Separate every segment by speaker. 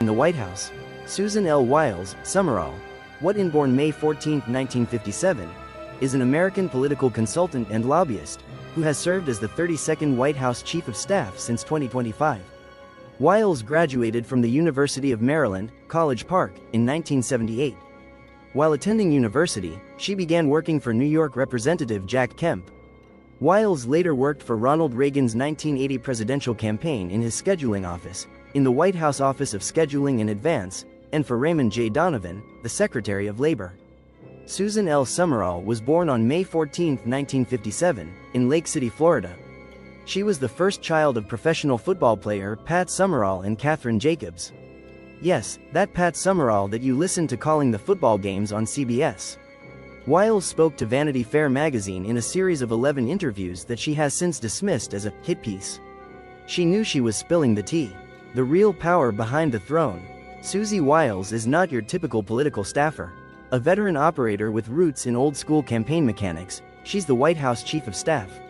Speaker 1: In the White House, Susan L. Wiles, Summerall, born May 14, 1957, is an American political consultant and lobbyist who has served as the 32nd White House Chief of Staff since 2025. Wiles graduated from the University of Maryland, College Park, in 1978. While attending university, she began working for New York Representative Jack Kemp. Wiles later worked for Ronald Reagan's 1980 presidential campaign in his scheduling office, in the White House Office of Scheduling and Advance, and for Raymond J. Donovan, the Secretary of Labor. Susan L. Summerall was born on May 14, 1957, in Lake City, Florida. She was the first child of professional football player Pat Summerall and Katherine Jacobs. Yes, that Pat Summerall that you listen to calling the football games on CBS. Wiles spoke to Vanity Fair magazine in a series of 11 interviews that she has since dismissed as a hit piece. She knew she was spilling the tea. The real power behind the throne. Susie Wiles is not your typical political staffer. A veteran operator with roots in old-school campaign mechanics, she's the White House Chief of Staff.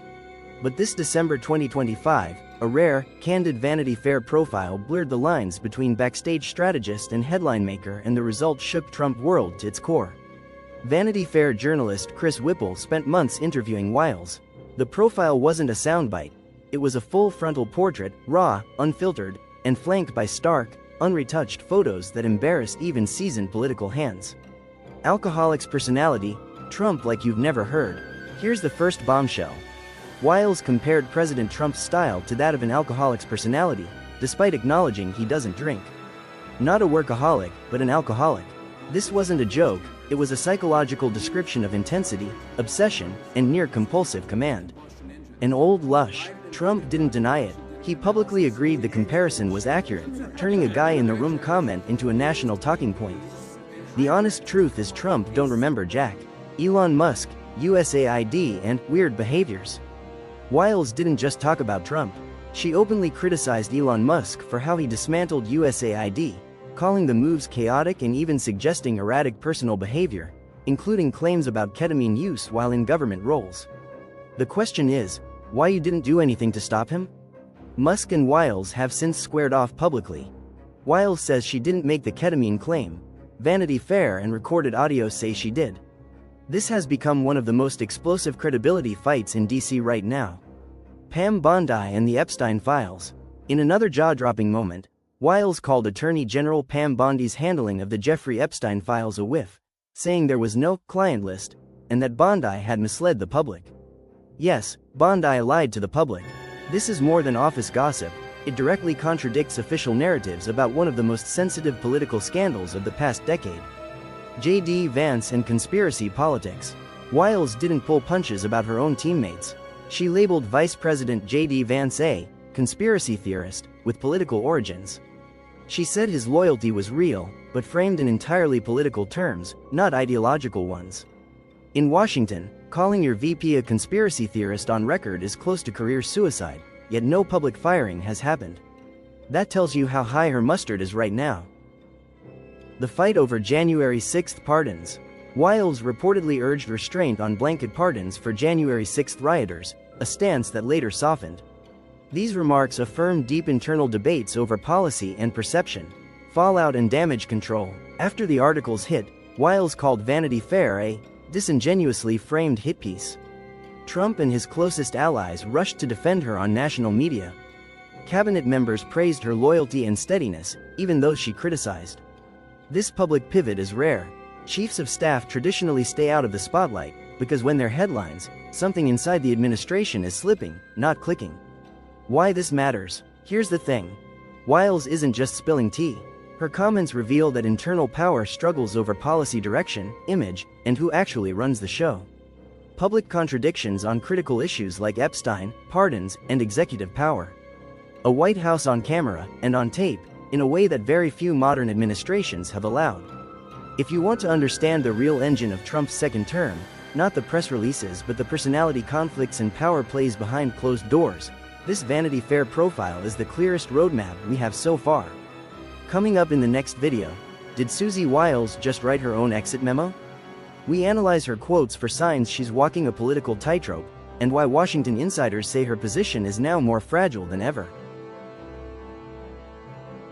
Speaker 1: But this December 2025, a rare, candid Vanity Fair profile blurred the lines between backstage strategist and headline maker, and the result shook Trump world to its core. Vanity Fair journalist Chris Whipple spent months interviewing Wiles. The profile wasn't a soundbite. It was a full frontal portrait, raw, unfiltered, and flanked by stark, unretouched photos that embarrassed even seasoned political hands. Alcoholic's personality, Trump like you've never heard. Here's the first bombshell. Wiles compared President Trump's style to that of an alcoholic's personality, despite acknowledging he doesn't drink. Not a workaholic, but an alcoholic. This wasn't a joke, it was a psychological description of intensity, obsession, and near-compulsive command. An old lush, Trump didn't deny it. He publicly agreed the comparison was accurate, turning a guy-in-the-room comment into a national talking point. The honest truth is Trump don't remember Jack, Elon Musk, USAID, and weird behaviors. Wiles didn't just talk about Trump. She openly criticized Elon Musk for how he dismantled USAID, calling the moves chaotic and even suggesting erratic personal behavior, including claims about ketamine use while in government roles. The question is, why you didn't do anything to stop him? Musk and Wiles have since squared off publicly. Wiles says she didn't make the ketamine claim. Vanity Fair and recorded audio say she did. This has become one of the most explosive credibility fights in DC right now. Pam Bondi and the Epstein files. In another jaw-dropping moment, Wiles called Attorney General Pam Bondi's handling of the Jeffrey Epstein files a whiff, saying there was no client list, and that Bondi had misled the public. Yes, Bondi lied to the public. This is more than office gossip. It directly contradicts official narratives about one of the most sensitive political scandals of the past decade. J.D. Vance and conspiracy politics. Wiles didn't pull punches about her own teammates. She labeled Vice President J.D. Vance a conspiracy theorist with political origins. She said his loyalty was real, but framed in entirely political terms, not ideological ones. In Washington, calling your VP a conspiracy theorist on record is close to career suicide, yet no public firing has happened. That tells you how high her mustard is right now. The fight over January 6th pardons. Wiles reportedly urged restraint on blanket pardons for January 6th rioters, a stance that later softened. These remarks affirmed deep internal debates over policy and perception, fallout and damage control. After the articles hit, Wiles called Vanity Fair a disingenuously framed hit piece. Trump and his closest allies rushed to defend her on national media. Cabinet members praised her loyalty and steadiness, even those she criticized. This public pivot is rare. Chiefs of staff traditionally stay out of the spotlight, because when they're headlines, something inside the administration is slipping, not clicking. Why this matters? Here's the thing. Wiles isn't just spilling tea. Her comments reveal that internal power struggles over policy direction, image, and who actually runs the show. Public contradictions on critical issues like Epstein, pardons, and executive power. A White House on camera, and on tape, in a way that very few modern administrations have allowed. If you want to understand the real engine of Trump's second term, not the press releases but the personality conflicts and power plays behind closed doors, this Vanity Fair profile is the clearest roadmap we have so far. Coming up in the next video, did Susie Wiles just write her own exit memo? We analyze her quotes for signs she's walking a political tightrope, and why Washington insiders say her position is now more fragile than ever.